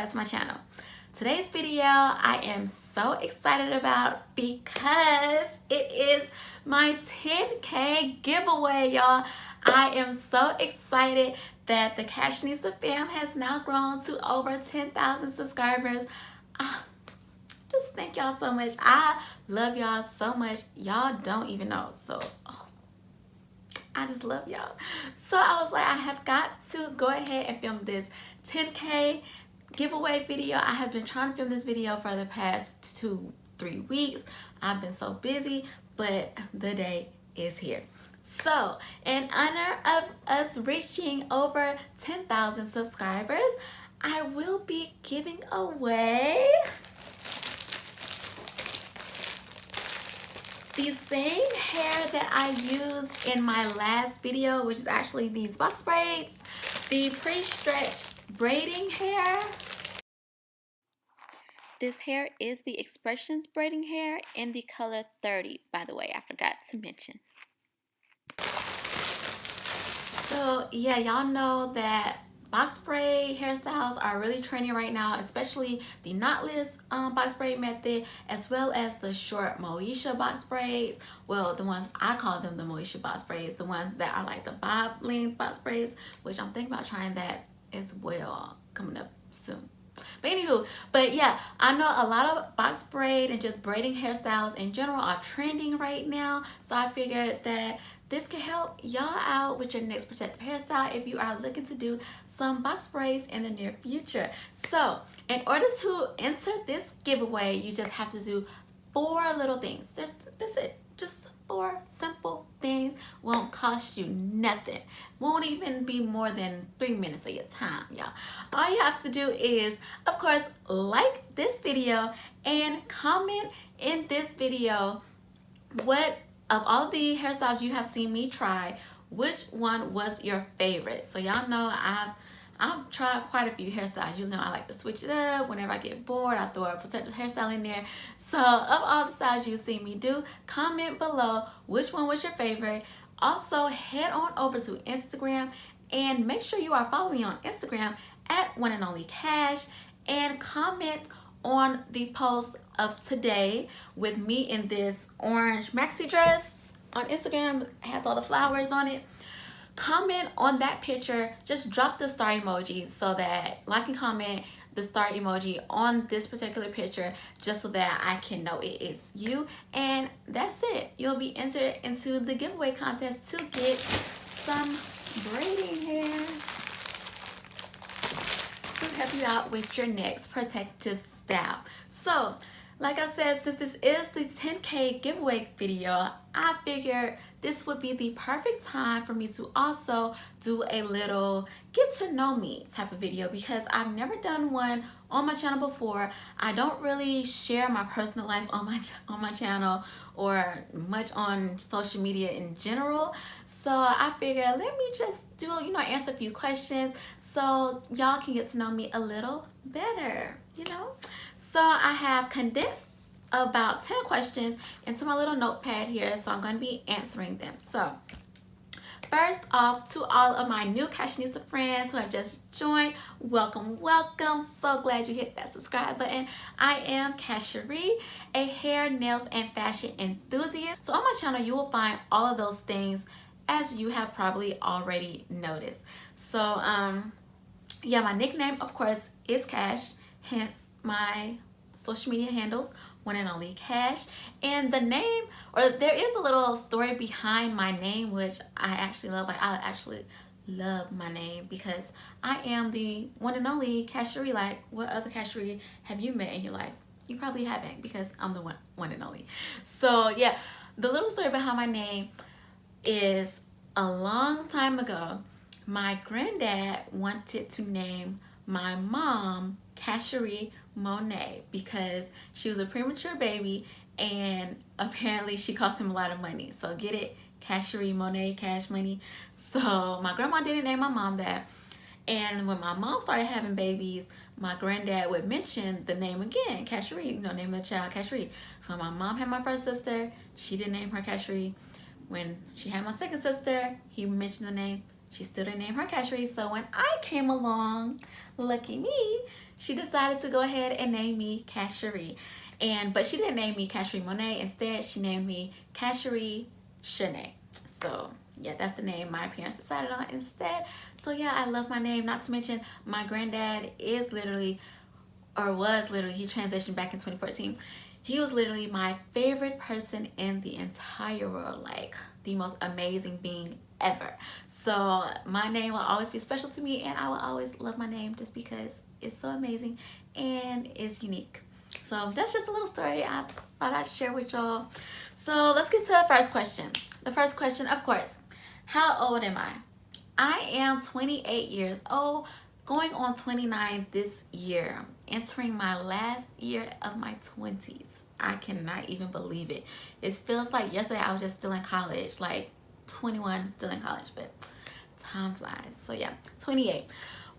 back to my channel. Today's video I am so excited about because it is my 10K giveaway, y'all. I am so excited that the Cashanista fam has now grown to over 10,000 subscribers. Just thank y'all so much. I love y'all so much. Y'all don't even know. So I just love y'all. So I was like, I have got to go ahead and film this 10K giveaway video. I have been trying to film this video for the past 2-3 weeks. I've been so busy, but the day is here. So in honor of us reaching over 10,000 subscribers, I will be giving away the same hair that I used in my last video, which is actually these box braids, the pre-stretched braiding hair. This hair is the Expressions braiding hair in the color 30, by the way, I forgot to mention. So yeah, y'all know that box braid hairstyles are really trendy right now, especially the knotless box braid method, as well as the short Moesha box braids. Well, the ones I call them the Moesha box braids, the ones that are like the bob length box braids, which I'm thinking about trying that as well coming up soon. But anywho, but yeah, I know a lot of box braid and just braiding hairstyles in general are trending right now. So I figured that this can help y'all out with your next protective hairstyle if you are looking to do some box braids in the near future. So in order to enter this giveaway, you just have to do 4 little things. That's it. Just 4 simple things. Won't cost you nothing. Won't even be more than 3 minutes of your time, y'all. All you have to do is, of course, like this video and comment in this video what of all the hairstyles you have seen me try, which one was your favorite. So y'all know I've tried quite a few hairstyles. You know I like to switch it up. Whenever I get bored, I throw a protective hairstyle in there. So of all the styles you've seen me do, comment below which one was your favorite. Also, head on over to Instagram and make sure you are following me on Instagram at One and Only Cash, and comment on the post of today with me in this orange maxi dress on Instagram. It has all the flowers on it. Comment on that picture, just drop the star emoji so that like and comment the star emoji on this particular picture, just so that I can know it is you. And that's it. You'll be entered into the giveaway contest to get some braiding hair to help you out with your next protective style. So like I said, since this is the 10K giveaway video, I figured this would be the perfect time for me to also do a little get to know me type of video, because I've never done one on my channel before. I don't really share my personal life on my channel or much on social media in general. So I figured let me just do, answer a few questions so y'all can get to know me a little better, So I have condensed about 10 questions into my little notepad here, so I'm going to be answering them. So first off, to all of my new Cashanista friends who have just joined, welcome, welcome. So glad you hit that subscribe button. I am Casharee, a hair, nails, and fashion enthusiast. So on my channel, you will find all of those things, as you have probably already noticed. So yeah, my nickname, of course, is Cash, hence my social media handles, One and Only Cash. And the name, or there is a little story behind my name, which I actually love. Like, I actually love my name because I am the one and only Casharee. Like, what other Casharee have you met in your life? You probably haven't, because I'm the one and only. So yeah, the little story behind my name is a long time ago, my granddad wanted to name my mom Casharee Monet because she was a premature baby and apparently she cost him a lot of money. So get it? Casharee Monet, cash money. So my grandma didn't name my mom that. And when my mom started having babies, my granddad would mention the name again, Casharee, name of the child Casharee. So when my mom had my first sister, she didn't name her Casharee. When she had my second sister, he mentioned the name. She still didn't name her Casharee. So when I came along, lucky me, she decided to go ahead and name me Casharee. But she didn't name me Casharee Monet. Instead, she named me Casharee Shanae. So yeah, that's the name my parents decided on instead. So yeah, I love my name. Not to mention, my granddad is literally, or was literally, he transitioned back in 2014. He was literally my favorite person in the entire world, like the most amazing being ever. So my name will always be special to me, and I will always love my name just because it's so amazing and it's unique. So that's just a little story I thought I'd share with y'all. So let's get to the first question. The first question, of course, how old am I? I am 28 years old, going on 29 this year, entering my last year of my 20s. I cannot even believe it. It feels like yesterday I was just still in college, like 21, still in college, but time flies. So yeah, 28.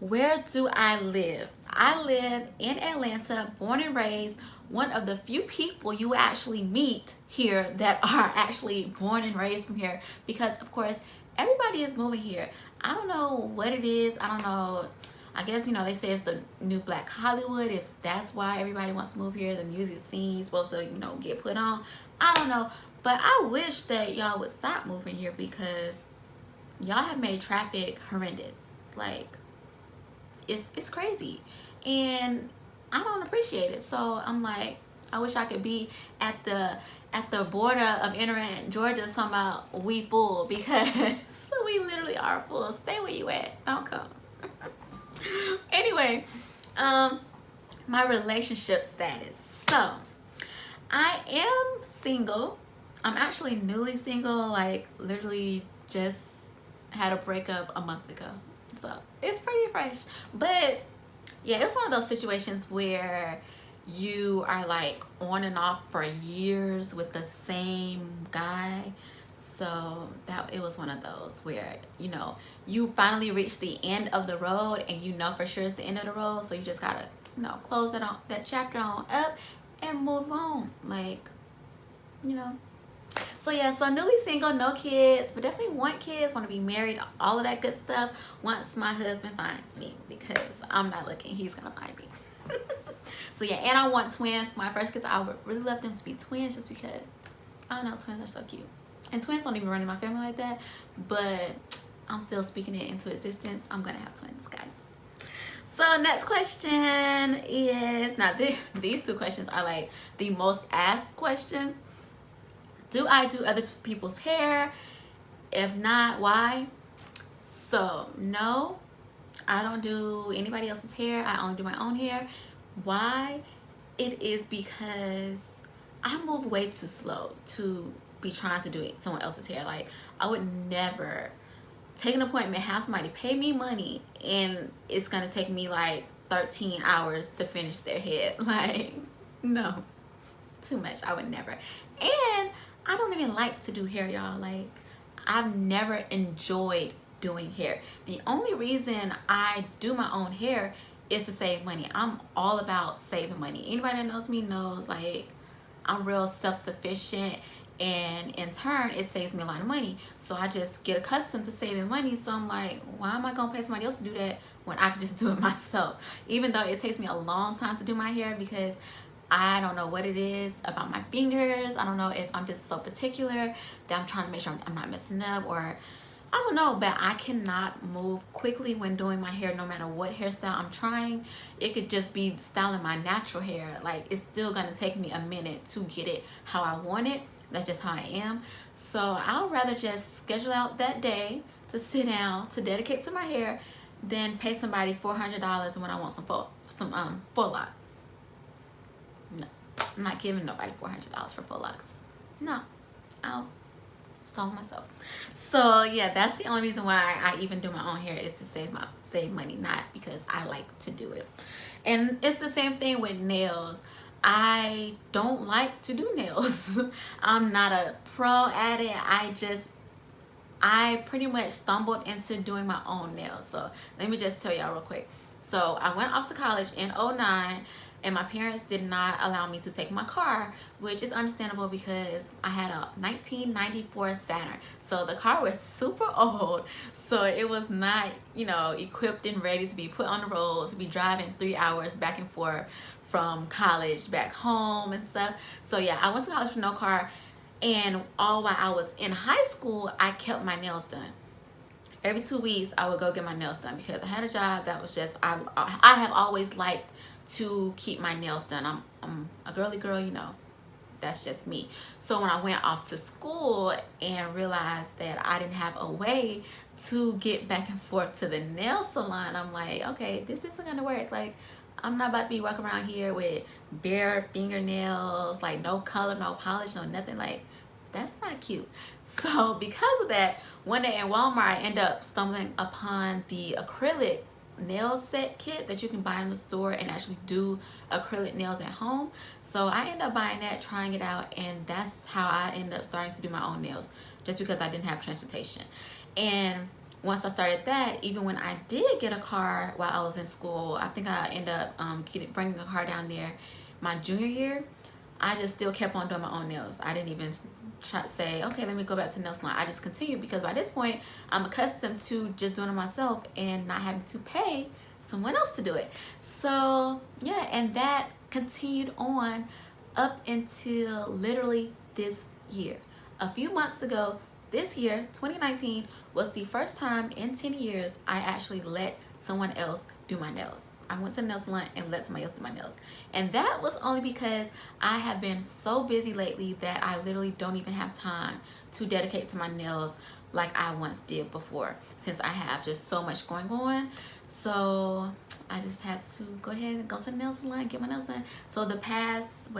Where do I live? I live in Atlanta, born and raised, one of the few people you actually meet here that are actually born and raised from here, because of course everybody is moving here. I don't know what it is. I don't know. I guess, you know, they say it's the new Black Hollywood. If that's why everybody wants to move here, the music scene is supposed to, you know, get put on. I don't know. But I wish that y'all would stop moving here, because y'all have made traffic horrendous. Like, it's crazy. And I don't appreciate it. So I'm like, I wish I could be at the border of entering Georgia talking about we full, because we literally are full. Stay where you at. Don't come. Anyway, my relationship status. So I am single. I'm actually newly single, like literally just had a breakup a month ago. So it's pretty fresh. But yeah, it's one of those situations where you are like on and off for years with the same guy. So it was one of those where, you know, you finally reach the end of the road and you know for sure it's the end of the road. So you just gotta, you know, close that chapter on up and move on. Like, you know. So yeah, so newly single, no kids, but definitely want kids, want to be married, all of that good stuff once my husband finds me, because I'm not looking, he's gonna find me. So yeah, and I want twins for my first kids. I would really love them to be twins, just because, I don't know, twins are so cute. And twins don't even run in my family like that, but I'm still speaking it into existence. I'm gonna have twins, guys. So next question is, now these two questions are like the most asked questions. Do I do other people's hair? If not, why? So no, I don't do anybody else's hair. I only do my own hair. Why? It is because I move way too slow to be trying to do someone else's hair. Like, I would never take an appointment, have somebody pay me money, and it's gonna take me like 13 hours to finish their head. Like, no, too much. I would never. And I don't even like to do hair, y'all. Like, I've never enjoyed doing hair. The only reason I do my own hair is to save money. I'm all about saving money. Anybody that knows me knows, like, I'm real self-sufficient, and in turn it saves me a lot of money. So I just get accustomed to saving money. So I'm like, why am I gonna pay somebody else to do that when I can just do it myself? Even though it takes me a long time to do my hair, because I don't know what it is about my fingers. I don't know if I'm just so particular that I'm trying to make sure I'm not messing up, or I don't know, but I cannot move quickly when doing my hair, no matter what hairstyle I'm trying. It could just be styling my natural hair. Like, it's still gonna take me a minute to get it how I want it. That's just how I am. So I'll rather just schedule out that day to sit down, to dedicate to my hair, than pay somebody $400 when I want some full locks. No, I'm not giving nobody $400 for full locks. No, I'll solve myself. So yeah, that's the only reason why I even do my own hair, is to save money, not because I like to do it. And it's the same thing with nails. I don't like to do nails. I'm not a pro at it. I pretty much stumbled into doing my own nails. So let me just tell y'all real quick. So I went off to college in 2009. and my parents did not allow me to take my car, which is understandable because I had a 1994 Saturn. So the car was super old, so it was not, you know, equipped and ready to be put on the road, to be driving 3 hours back and forth from college back home and stuff. So yeah, I went to college with no car, and all while I was in high school, I kept my nails done. Every 2 weeks I would go get my nails done because I had a job that was just, I have always liked to keep my nails done. I'm a girly girl, you know, that's just me. So when I went off to school and realized that I didn't have a way to get back and forth to the nail salon, I'm like, okay, this isn't gonna work. Like, I'm not about to be walking around here with bare fingernails, like no color, no polish, no nothing. Like, that's not cute. So because of that, one day in Walmart, I end up stumbling upon the acrylic nail set kit that you can buy in the store and actually do acrylic nails at home. So I end up buying that, trying it out, and that's how I end up starting to do my own nails, just because I didn't have transportation. And once I started that, even when I did get a car while I was in school, I think I ended up bringing a car down there my junior year, I just still kept on doing my own nails. I didn't even try to say, okay, let me go back to nail salon. I just continued because by this point, I'm accustomed to just doing it myself and not having to pay someone else to do it. So yeah, and that continued on up until literally this year. A few months ago, this year, 2019, was the first time in 10 years I actually let someone else do my nails. I went to the nail salon and let somebody else do my nails. And that was only because I have been so busy lately that I literally don't even have time to dedicate to my nails like I once did before, since I have just so much going on. So I just had to go ahead and go to the nail salon, get my nails done. So the past,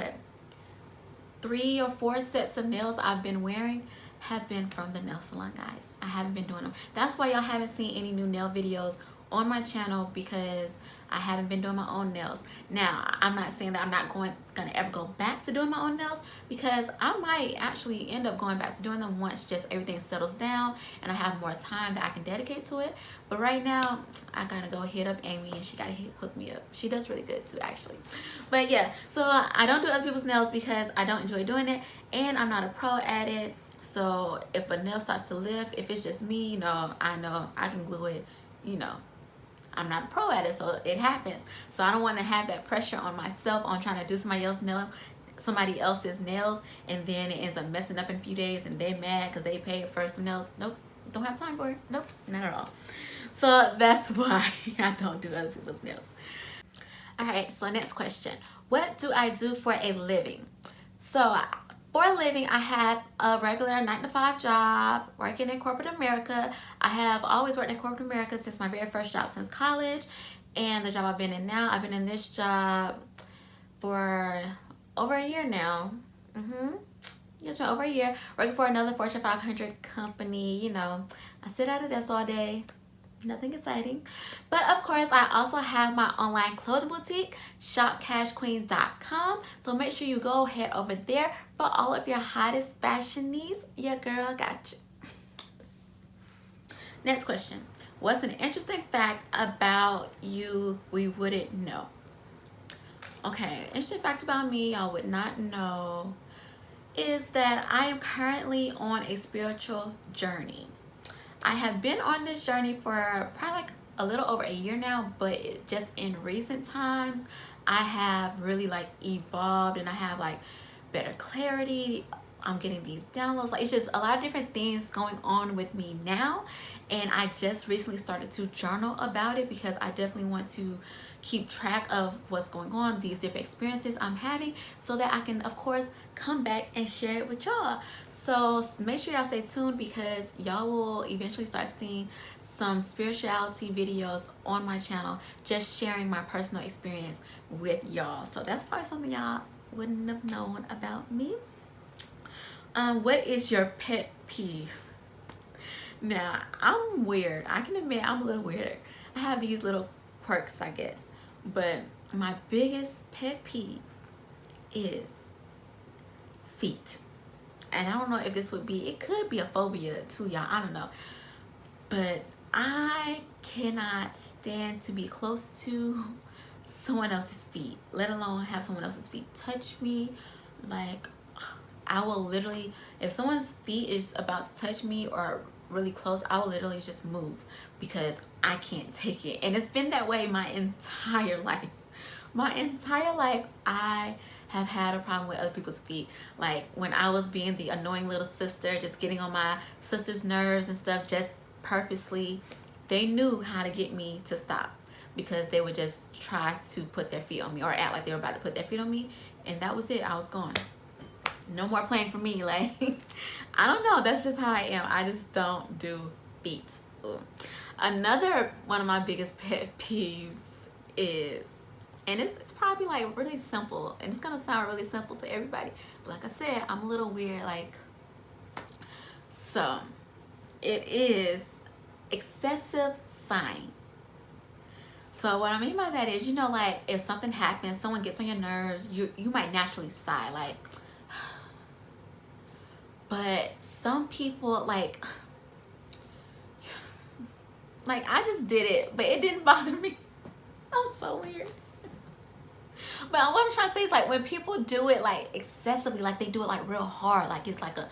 3 or 4 sets of nails I've been wearing have been from the nail salon, guys. I haven't been doing them. That's why y'all haven't seen any new nail videos on my channel, because I haven't been doing my own nails. Now, I'm not saying that I'm not gonna ever go back to doing my own nails, because I might actually end up going back to doing them once just everything settles down and I have more time that I can dedicate to it. But right now, I gotta go hit up Amy, and she gotta hook me up. She does really good too, actually. But yeah, so I don't do other people's nails because I don't enjoy doing it, and I'm not a pro at it. So if a nail starts to lift, if it's just me, you know I can glue it, you know. I'm not a pro at it, so it happens. So I don't want to have that pressure on myself on trying to do somebody else's nails, and then it ends up messing up in a few days and they're mad because they paid for some nails. Nope, don't have time for it. Nope, not at all. So that's why I don't do other people's nails. All right, so next question. What do I do for a living? So for a living, I have a regular 9-to-5 job working in corporate America. I have always worked in corporate America since my very first job since college. And the job I've been in now, I've been in this job for over a year now. It's been over a year working for another Fortune 500 company. You know, I sit at a desk all day. Nothing exciting. But of course, I also have my online clothing boutique, shopcashqueen.com. So make sure you go head over there for all of your hottest fashion needs. Your girl got you. Next question. What's an interesting fact about you we wouldn't know? Okay, interesting fact about me y'all would not know is that I am currently on a spiritual journey. I have been on this journey for probably like a little over a year now, but just in recent times, I have really evolved, and I have better clarity. I'm getting these downloads. It's just a lot of different things going on with me now, and I just recently started to journal about it because I definitely want to keep track of what's going on, these different experiences I'm having, so that I can, of course, come back and share it with y'all. So make sure y'all stay tuned, because y'all will eventually start seeing some spirituality videos on my channel, just sharing my personal experience with y'all. So that's probably something y'all wouldn't have known about me. What is your pet peeve? Now, I'm weird. I can admit I'm a little weirder. I have these little quirks, I guess. But my biggest pet peeve is feet. And I don't know if this would be, it could be a phobia too, y'all. I don't know. But I cannot stand to be close to someone else's feet, let alone have someone else's feet touch me. Like, I will literally, if someone's feet is about to touch me or really close, I will literally just move because I can't take it. And it's been that way my entire life. My entire life, I have had a problem with other people's feet. Like when I was being the annoying little sister, just getting on my sister's nerves and stuff, just purposely, they knew how to get me to stop, because they would just try to put their feet on me or act like they were about to put their feet on me, and that was it. I was gone. No more playing for me. Like, I don't know, that's just how I am. I just don't do feet. Ooh. Another one of my biggest pet peeves is, and it's probably like really simple, and it's gonna sound really simple to everybody, but like I said, I'm a little weird. Like, so it is excessive sighing. So what I mean by that is, you know, like if something happens, someone gets on your nerves, you might naturally sigh, like, but some people like I just did it, but it didn't bother me. I'm so weird. But what I'm trying to say is, like, when people do it like excessively, like they do it like real hard, like it's like a,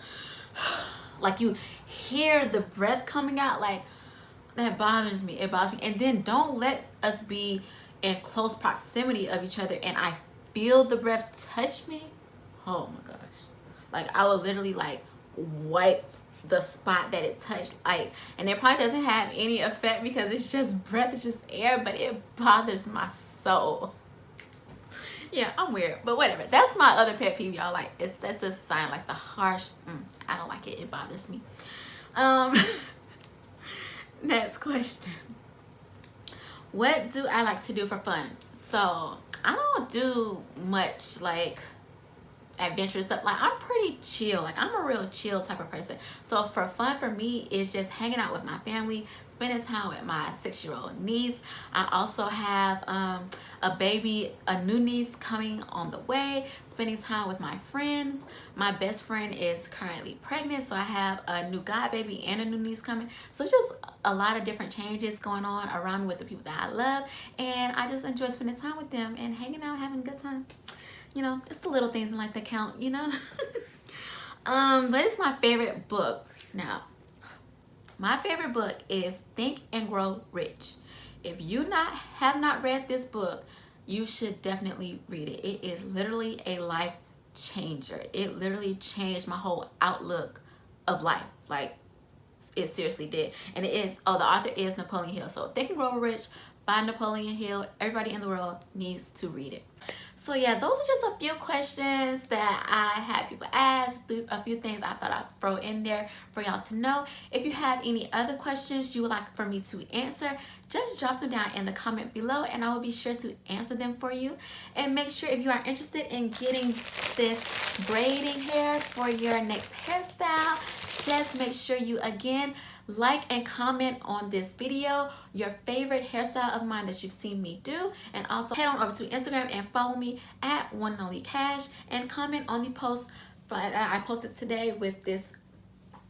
like you hear the breath coming out, like that bothers me. It bothers me. And then don't let us be in close proximity of each other and I feel the breath touch me. Oh my gosh. Like I will literally like wipe the spot that it touched, like, and it probably doesn't have any effect because it's just breath, it's just air, but it bothers my soul. Yeah, I'm weird, but whatever. That's my other pet peeve, y'all. Like excessive sign, like the harsh. I don't like it. It bothers me. Next question. What do I like to do for fun? So I don't do much like adventurous stuff. Like I'm pretty chill. Like I'm a real chill type of person. So for fun for me is just hanging out with my family, spending time with my 6-year-old niece. I also have a baby, a new niece coming on the way, spending time with my friends. My best friend is currently pregnant, so I have a new god baby and a new niece coming. So it's just a lot of different changes going on around me with the people that I love, and I just enjoy spending time with them and hanging out, having a good time. You know, it's the little things in life that count, you know. But it's my favorite book. Now, my favorite book is Think and Grow Rich. If you have not read this book, you should definitely read it. It is literally a life changer. It literally changed my whole outlook of life. Like, it seriously did. And it is, the author is Napoleon Hill. So Think and Grow Rich by Napoleon Hill. Everybody in the world needs to read it. So yeah, those are just a few questions that I had people ask, a few things I thought I'd throw in there for y'all to know. If you have any other questions you would like for me to answer, just drop them down in the comment below and I will be sure to answer them for you. And make sure, if you are interested in getting this braiding hair for your next hairstyle, just make sure you again like and comment on this video your favorite hairstyle of mine that you've seen me do, and also head on over to Instagram and follow me at One and Only Cash and comment on the post that I posted today with this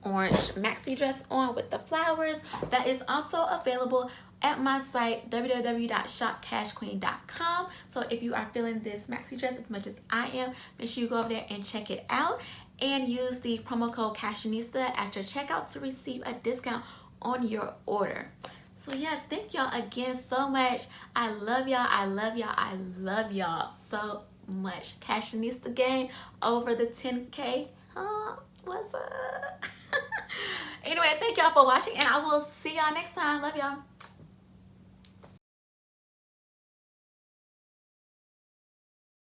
orange maxi dress on with the flowers. That is also available at my site www.shopcashqueen.com. So if you are feeling this maxi dress as much as I am, make sure you go over there and check it out and use the promo code Cashanista at your checkout to receive a discount on your order. So yeah, thank y'all again so much. I love y'all. I love y'all. I love y'all so much. Cashanista gang over the 10K. What's up? Anyway, thank y'all for watching and I will see y'all next time. Love y'all.